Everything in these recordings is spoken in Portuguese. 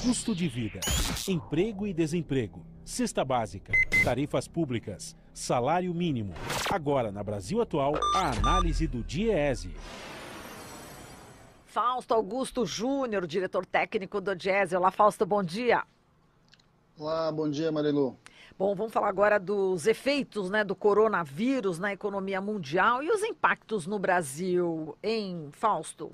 Custo de vida, emprego e desemprego, cesta básica, tarifas públicas, salário mínimo. Agora, na Brasil Atual, a análise do DIEESE. Fausto Augusto Júnior, diretor técnico do DIEESE. Olá, Fausto, bom dia. Olá, bom dia, Marilu. Bom, vamos falar agora dos efeitos, do coronavírus na economia mundial e os impactos no Brasil, hein, Fausto?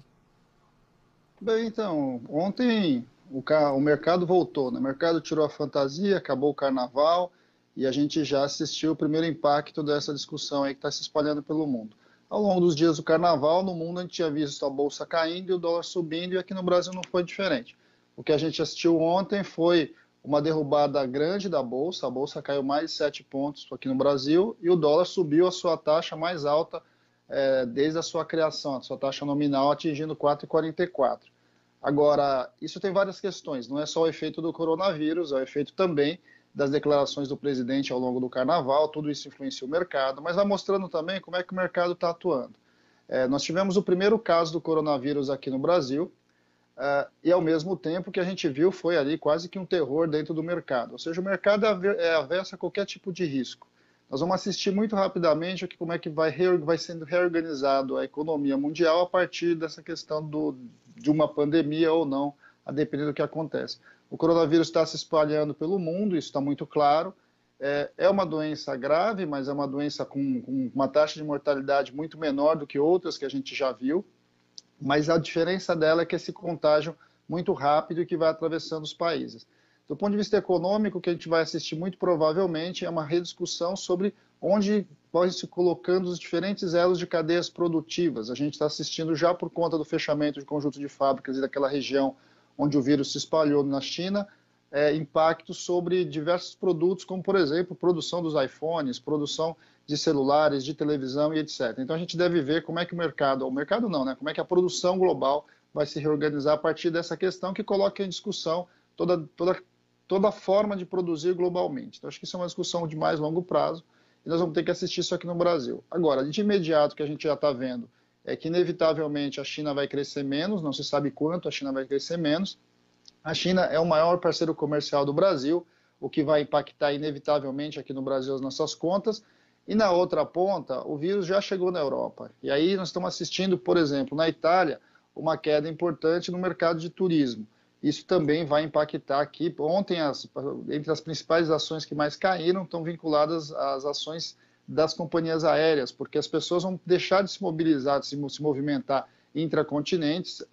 Bem, então, ontem o mercado voltou, né? O mercado tirou a fantasia, acabou o carnaval e a gente já assistiu o primeiro impacto dessa discussão aí que está se espalhando pelo mundo. Ao longo dos dias do carnaval, no mundo a gente tinha visto a bolsa caindo e o dólar subindo, e aqui no Brasil não foi diferente. O que a gente assistiu ontem foi uma derrubada grande da bolsa, a bolsa caiu mais de 7 pontos aqui no Brasil, e o dólar subiu a sua taxa mais alta desde a sua criação, a sua taxa nominal atingindo 4,44. Agora, isso tem várias questões, não é só o efeito do coronavírus, é o efeito também das declarações do presidente ao longo do carnaval, tudo isso influencia o mercado, mas vai mostrando também como é que o mercado está atuando. Nós tivemos o primeiro caso do coronavírus aqui no Brasil, e ao mesmo tempo que a gente viu foi ali quase que um terror dentro do mercado, ou seja, o mercado é averso a qualquer tipo de risco. Nós vamos assistir muito rapidamente aqui como é que vai sendo reorganizado a economia mundial a partir dessa questão de uma pandemia ou não, a depender do que acontece. O coronavírus está se espalhando pelo mundo, isso está muito claro. É uma doença grave, mas é uma doença com uma taxa de mortalidade muito menor do que outras que a gente já viu. Mas a diferença dela é que esse contágio muito rápido e que vai atravessando os países. Do ponto de vista econômico, o que a gente vai assistir muito provavelmente é uma rediscussão sobre onde podem se colocando os diferentes elos de cadeias produtivas. A gente está assistindo já por conta do fechamento de conjunto de fábricas e daquela região onde o vírus se espalhou na China, impactos sobre diversos produtos, como, por exemplo, produção dos iPhones, produção de celulares, de televisão e etc. Então, a gente deve ver como é que como é que a produção global vai se reorganizar a partir dessa questão que coloca em discussão toda a forma de produzir globalmente. Então, acho que isso é uma discussão de mais longo prazo e nós vamos ter que assistir isso aqui no Brasil. Agora, de imediato, o que a gente já está vendo é que, inevitavelmente, a China vai crescer menos, não se sabe quanto a China vai crescer menos. A China é o maior parceiro comercial do Brasil, o que vai impactar, inevitavelmente, aqui no Brasil as nossas contas. E, na outra ponta, o vírus já chegou na Europa. E aí nós estamos assistindo, por exemplo, na Itália, uma queda importante no mercado de turismo. Isso também vai impactar aqui. Ontem, entre as principais ações que mais caíram, estão vinculadas às ações das companhias aéreas, porque as pessoas vão deixar de se mobilizar, de se movimentar intracontinentes.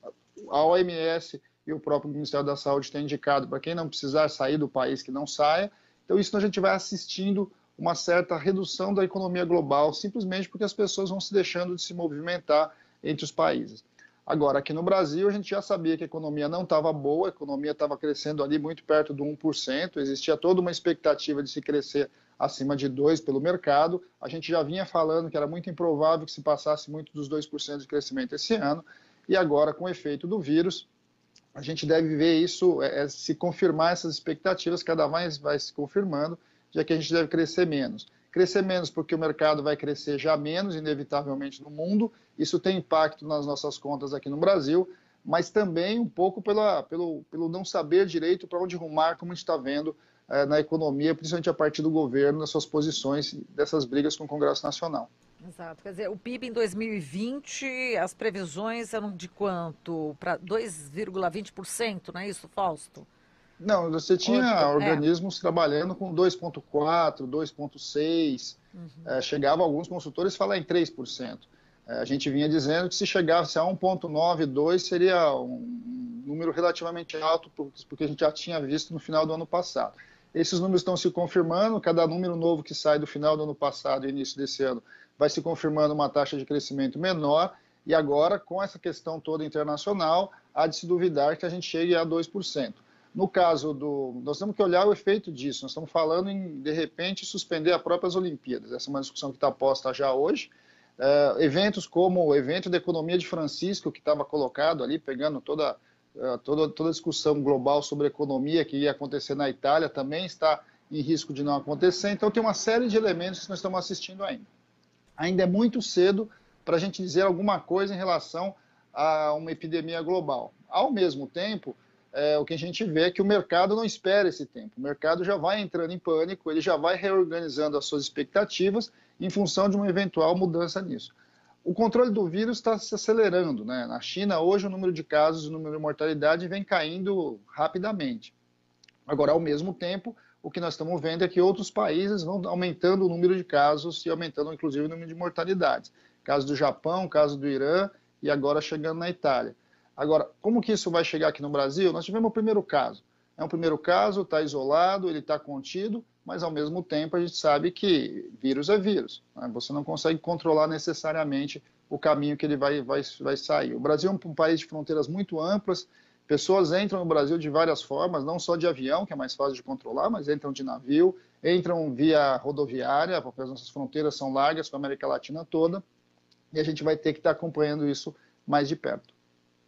A OMS e o próprio Ministério da Saúde têm indicado para quem não precisar sair do país que não saia. Então, isso a gente vai assistindo uma certa redução da economia global, simplesmente porque as pessoas vão se deixando de se movimentar entre os países. Agora, aqui no Brasil, a gente já sabia que a economia não estava boa, a economia estava crescendo ali muito perto do 1%, existia toda uma expectativa de se crescer acima de 2% pelo mercado. A gente já vinha falando que era muito improvável que se passasse muito dos 2% de crescimento esse ano, e agora, com o efeito do vírus, a gente deve ver isso, se confirmar essas expectativas, cada vez vai se confirmando, já que a gente deve crescer menos. Crescer menos porque o mercado vai crescer já menos, inevitavelmente, no mundo. Isso tem impacto nas nossas contas aqui no Brasil, mas também um pouco pelo não saber direito para onde rumar, como a gente está vendo na economia, principalmente a partir do governo, nas suas posições dessas brigas com o Congresso Nacional. Exato. Quer dizer, o PIB em 2020, as previsões eram de quanto? Para 2,20%, não é isso, Fausto? Não, você tinha organismos trabalhando com 2,4%, 2,6%, chegava alguns consultores a falar em 3%. A gente vinha dizendo que se chegasse a 1,9%, 2% seria um número relativamente alto, porque a gente já tinha visto no final do ano passado. Esses números estão se confirmando, cada número novo que sai do final do ano passado e início desse ano vai se confirmando uma taxa de crescimento menor, e agora, com essa questão toda internacional, há de se duvidar que a gente chegue a 2%. No caso nós temos que olhar o efeito disso, nós estamos falando em, de repente, suspender as próprias Olimpíadas. Essa é uma discussão que está posta já hoje. Eventos como o evento da economia de Francisco, que estava colocado ali, pegando toda a discussão global sobre economia que ia acontecer na Itália, também está em risco de não acontecer. Então, tem uma série de elementos que nós estamos assistindo ainda. Ainda é muito cedo para a gente dizer alguma coisa em relação a uma epidemia global. Ao mesmo tempo, o que a gente vê é que o mercado não espera esse tempo. O mercado já vai entrando em pânico, ele já vai reorganizando as suas expectativas em função de uma eventual mudança nisso. O controle do vírus está se acelerando, né? Na China, hoje, o número de casos, o número de mortalidade vem caindo rapidamente. Agora, ao mesmo tempo, o que nós estamos vendo é que outros países vão aumentando o número de casos e aumentando, inclusive, o número de mortalidades. Caso do Japão, caso do Irã e agora chegando na Itália. Agora, como que isso vai chegar aqui no Brasil? Nós tivemos o primeiro caso. É um primeiro caso, está isolado, ele está contido, mas ao mesmo tempo a gente sabe que vírus é vírus, né? Você não consegue controlar necessariamente o caminho que ele vai sair. O Brasil é um país de fronteiras muito amplas, pessoas entram no Brasil de várias formas, não só de avião, que é mais fácil de controlar, mas entram de navio, entram via rodoviária, porque as nossas fronteiras são largas com a América Latina toda, e a gente vai ter que estar acompanhando isso mais de perto.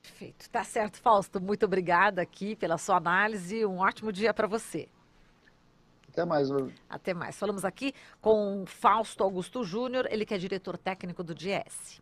Perfeito. Tá certo, Fausto. Muito obrigada aqui pela sua análise. Um ótimo dia para você. Até mais. Até mais. Falamos aqui com Fausto Augusto Júnior, ele que é diretor técnico do Diese.